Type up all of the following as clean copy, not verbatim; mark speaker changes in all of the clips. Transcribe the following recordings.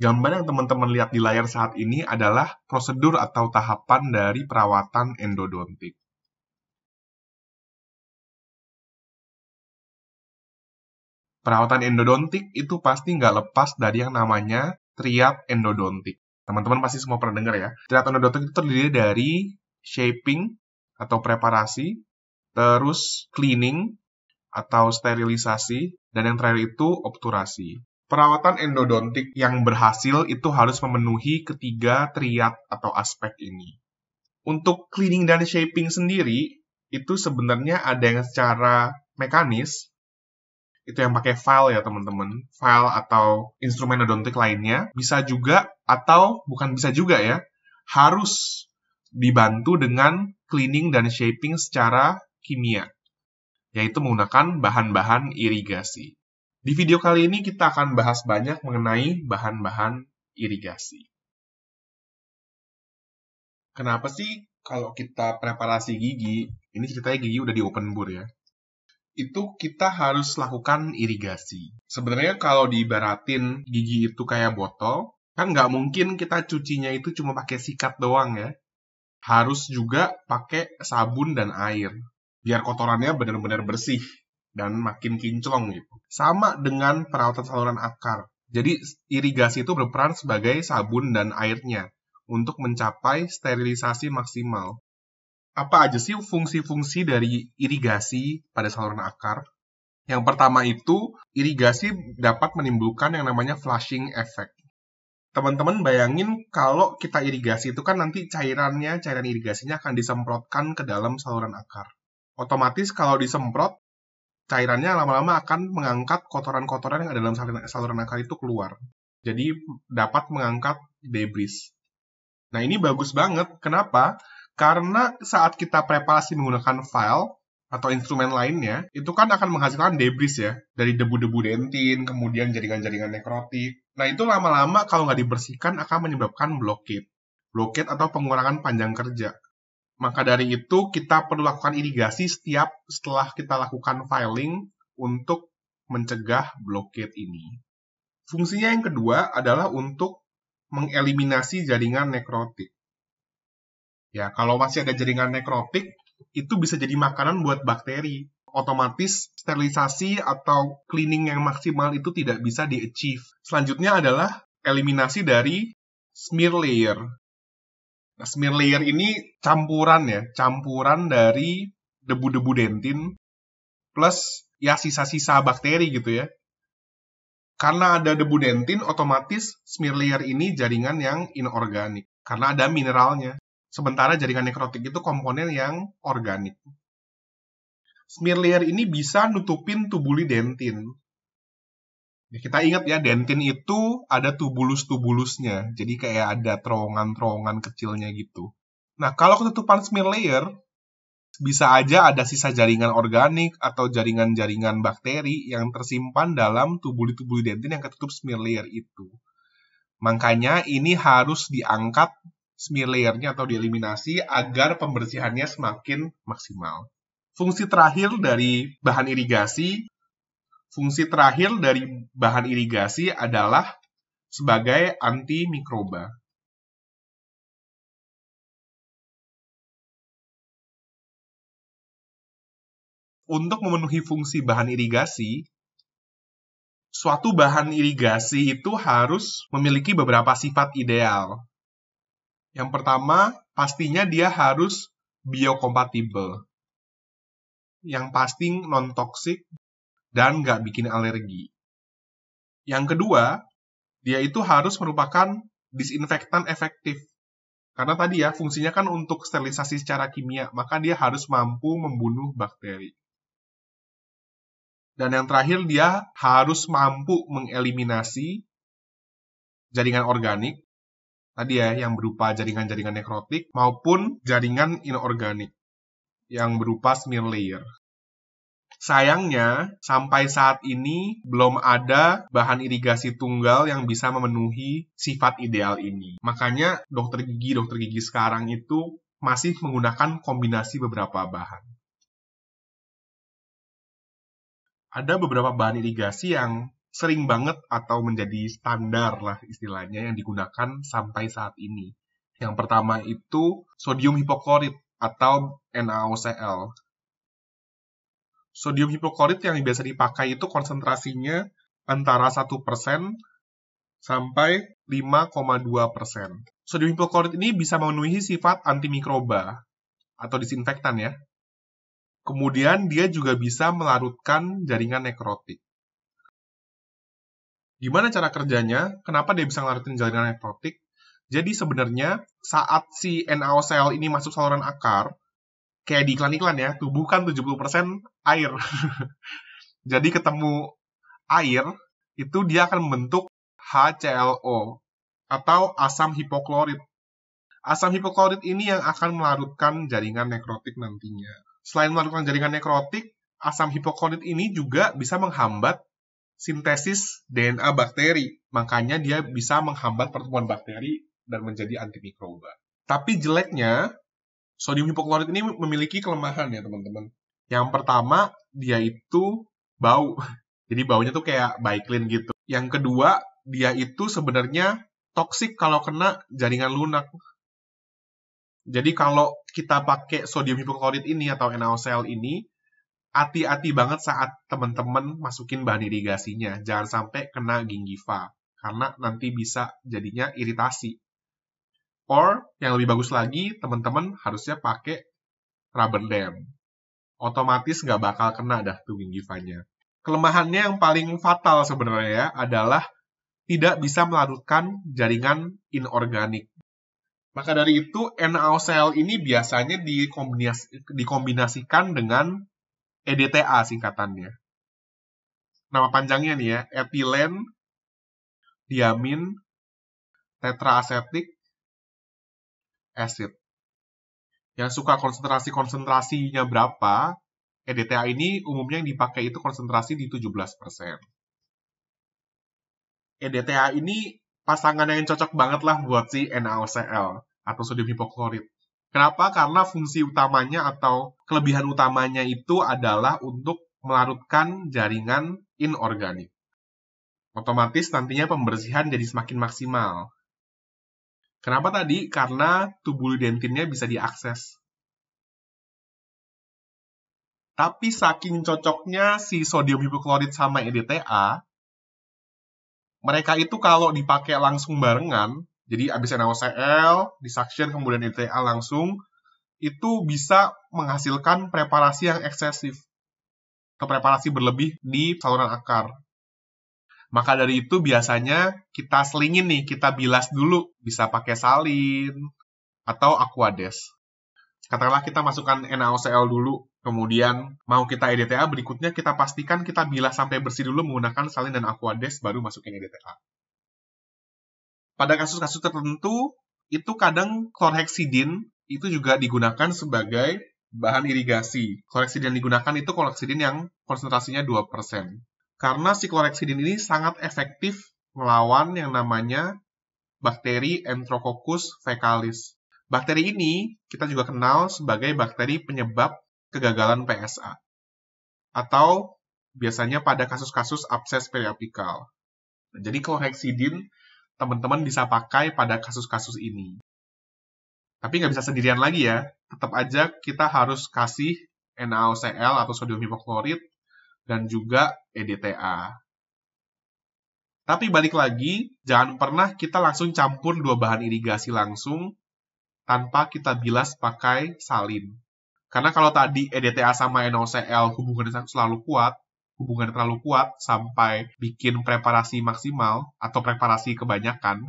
Speaker 1: Gambar yang teman-teman lihat di layar saat ini adalah prosedur atau tahapan dari perawatan endodontik. Perawatan endodontik itu pasti nggak lepas dari yang namanya triad endodontik. Teman-teman pasti semua pernah dengar ya. Triad endodontik itu terdiri dari shaping atau preparasi, terus cleaning atau sterilisasi, dan yang terakhir itu obturasi. Perawatan endodontik yang berhasil itu harus memenuhi ketiga triad atau aspek ini. Untuk cleaning dan shaping sendiri, itu sebenarnya ada yang secara mekanis, itu yang pakai file ya teman-teman, file atau instrumen endodontik lainnya, bisa juga atau bukan bisa juga ya, harus dibantu dengan cleaning dan shaping secara kimia, yaitu menggunakan bahan-bahan irigasi. Di video kali ini kita akan bahas banyak mengenai bahan-bahan irigasi. Kenapa sih kalau kita preparasi gigi, ini ceritanya gigi udah di open bore ya, itu kita harus lakukan irigasi. Sebenarnya kalau diibaratin gigi itu kayak botol, kan nggak mungkin kita cucinya itu cuma pakai sikat doang ya. Harus juga pakai sabun dan air, biar kotorannya benar-benar bersih dan makin kinclong gitu. Sama dengan perawatan saluran akar. Jadi irigasi itu berperan sebagai sabun dan airnya untuk mencapai sterilisasi maksimal. Apa aja sih fungsi-fungsi dari irigasi pada saluran akar? Yang pertama itu, irigasi dapat menimbulkan yang namanya flushing effect. Teman-teman bayangin kalau kita irigasi itu kan nanti cairan irigasinya akan disemprotkan ke dalam saluran akar. Otomatis kalau disemprot, cairannya lama-lama akan mengangkat kotoran-kotoran yang ada dalam saluran akar itu keluar. Jadi dapat mengangkat debris. Nah ini bagus banget. Kenapa? Karena saat kita preparasi menggunakan file atau instrumen lainnya, itu kan akan menghasilkan debris ya, dari debu-debu dentin, kemudian jaringan-jaringan nekrotik. Nah itu lama-lama kalau nggak dibersihkan akan menyebabkan blockade atau pengurangan panjang kerja. Maka dari itu kita perlu lakukan irigasi setelah kita lakukan filing untuk mencegah blockade ini. Fungsinya yang kedua adalah untuk mengeliminasi jaringan nekrotik. Ya, kalau masih ada jaringan nekrotik, itu bisa jadi makanan buat bakteri. Otomatis sterilisasi atau cleaning yang maksimal itu tidak bisa di-achieve. Selanjutnya adalah eliminasi dari smear layer. Nah, smear layer ini campuran dari debu-debu dentin plus ya sisa-sisa bakteri gitu ya. Karena ada debu dentin, otomatis smear layer ini jaringan yang inorganik. Karena ada mineralnya. Sementara jaringan nekrotik itu komponen yang organik. Smear layer ini bisa nutupin tubuli dentin. Ya, kita ingat ya, dentin itu ada tubulus-tubulusnya. Jadi kayak ada terowongan-terowongan kecilnya gitu. Nah, kalau ketutupan smear layer, bisa aja ada sisa jaringan organik atau jaringan-jaringan bakteri yang tersimpan dalam tubuli-tubuli dentin yang ketutup smear layer itu. Makanya ini harus diangkat smear layer-nya atau dieliminasi agar pembersihannya semakin maksimal. Fungsi terakhir dari bahan irigasi adalah sebagai antimikroba. Untuk memenuhi fungsi bahan irigasi, suatu bahan irigasi itu harus memiliki beberapa sifat ideal. Yang pertama, pastinya dia harus biokompatibel. Yang pasti non-toksik dan nggak bikin alergi. Yang kedua, dia itu harus merupakan disinfektan efektif. Karena tadi ya, fungsinya kan untuk sterilisasi secara kimia, maka dia harus mampu membunuh bakteri. Dan yang terakhir, dia harus mampu mengeliminasi jaringan organik, tadi ya, yang berupa jaringan-jaringan nekrotik, maupun jaringan inorganik, yang berupa smear layer. Sayangnya, sampai saat ini belum ada bahan irigasi tunggal yang bisa memenuhi sifat ideal ini. Makanya dokter gigi sekarang itu masih menggunakan kombinasi beberapa bahan. Ada beberapa bahan irigasi yang sering banget atau menjadi standar lah istilahnya yang digunakan sampai saat ini. Yang pertama itu sodium hipoklorit atau NaOCl. Sodium hipoklorit yang biasa dipakai itu konsentrasinya antara 1% sampai 5,2%. Sodium hipoklorit ini bisa memenuhi sifat antimikroba atau disinfektan ya. Kemudian dia juga bisa melarutkan jaringan nekrotik. Gimana cara kerjanya? Kenapa dia bisa melarutkan jaringan nekrotik? Jadi sebenarnya saat si NaOCl ini masuk saluran akar, kayak di iklan-iklan ya, tubuh kan 70% air. Jadi ketemu air, itu dia akan membentuk HClO atau asam hipoklorit. Asam hipoklorit ini yang akan melarutkan jaringan nekrotik nantinya. Selain melarutkan jaringan nekrotik, asam hipoklorit ini juga bisa menghambat sintesis DNA bakteri. Makanya dia bisa menghambat pertumbuhan bakteri dan menjadi antimikroba. Tapi jeleknya, sodium hipoklorit ini memiliki kelemahan ya teman-teman. Yang pertama, dia itu bau. Jadi baunya tuh kayak Baiklin gitu. Yang kedua, dia itu sebenarnya toksik kalau kena jaringan lunak. Jadi kalau kita pakai sodium hipoklorit ini atau NaOCl ini, hati-hati banget saat teman-teman masukin bahan irigasinya. Jangan sampai kena gingiva, karena nanti bisa jadinya iritasi. Or, yang lebih bagus lagi, teman-teman harusnya pakai rubber dam. Otomatis nggak bakal kena dah tuh gingivanya. Kelemahannya yang paling fatal sebenarnya adalah tidak bisa melarutkan jaringan inorganik. Maka dari itu, NaOCl ini biasanya dikombinasikan dengan EDTA singkatannya. Nama panjangnya nih ya, etilen, diamin, tetraasetik, acid. Yang suka konsentrasinya berapa, EDTA ini umumnya yang dipakai itu konsentrasi di 17%. EDTA ini pasangan yang cocok banget lah buat si NaOCl atau sodium hipoklorit. Kenapa? Karena fungsi utamanya atau kelebihan utamanya itu adalah untuk melarutkan jaringan inorganik. Otomatis nantinya pembersihan jadi semakin maksimal. Kenapa tadi? Karena tubulidentinnya bisa diakses. Tapi saking cocoknya si sodium hipoklorit sama EDTA, mereka itu kalau dipakai langsung barengan, jadi abis NaOCl, disuction, kemudian EDTA langsung, itu bisa menghasilkan preparasi yang eksesif, atau preparasi berlebih di saluran akar. Maka dari itu biasanya kita selingin nih, kita bilas dulu, bisa pakai salin, atau Aquades. Katakanlah kita masukkan NaOCl dulu, kemudian mau kita EDTA, berikutnya kita pastikan kita bilas sampai bersih dulu menggunakan salin dan Aquades, baru masukin EDTA. Pada kasus-kasus tertentu, itu kadang chlorhexidin itu juga digunakan sebagai bahan irigasi. Chlorhexidin yang digunakan itu chlorhexidin yang konsentrasinya 2%. Karena si chlorhexidin ini sangat efektif melawan yang namanya bakteri Enterococcus faecalis. Bakteri ini kita juga kenal sebagai bakteri penyebab kegagalan PSA. Atau biasanya pada kasus-kasus abses periapikal. Jadi chlorhexidin teman-teman bisa pakai pada kasus-kasus ini. Tapi nggak bisa sendirian lagi ya. Tetap aja kita harus kasih NaOCl atau sodium hipoklorit dan juga EDTA. Tapi balik lagi, jangan pernah kita langsung campur dua bahan irigasi langsung tanpa kita bilas pakai salin. Karena kalau tadi EDTA sama NaOCl hubungannya terlalu kuat sampai bikin preparasi maksimal atau preparasi kebanyakan,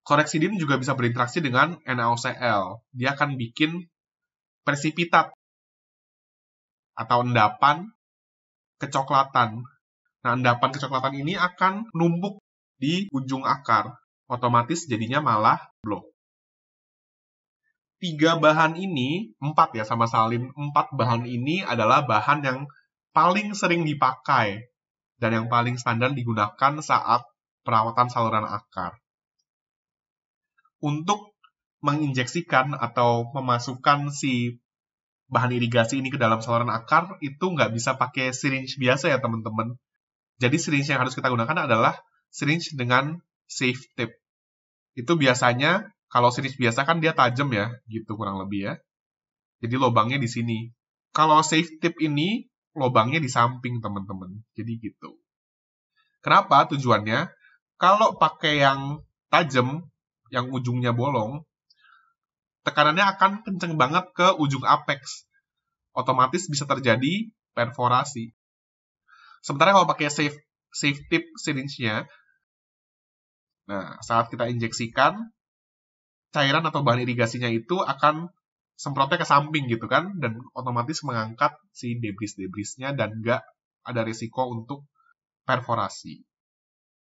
Speaker 1: chlorhexidin juga bisa berinteraksi dengan NaOCl. Dia akan bikin presipitat atau endapan kecoklatan. Nah, endapan kecoklatan ini akan numpuk di ujung akar. Otomatis jadinya malah blok. 4 bahan ini adalah bahan yang paling sering dipakai dan yang paling standar digunakan saat perawatan saluran akar. Untuk menginjeksikan atau memasukkan si bahan irigasi ini ke dalam saluran akar, itu nggak bisa pakai syringe biasa ya teman-teman. Jadi syringe yang harus kita gunakan adalah syringe dengan safe tip. Itu biasanya, kalau syringe biasa kan dia tajam ya, gitu kurang lebih ya. Jadi lubangnya di sini. Kalau safe tip ini, lubangnya di samping, teman-teman. Jadi gitu. Kenapa tujuannya? Kalau pakai yang tajam, yang ujungnya bolong, tekanannya akan kenceng banget ke ujung apex. Otomatis bisa terjadi perforasi. Sementara kalau pakai safe tip syringe-nya, nah, saat kita injeksikan, cairan atau bahan irigasinya itu akan semprotnya ke samping gitu kan, dan otomatis mengangkat si debris-debrisnya dan nggak ada risiko untuk perforasi.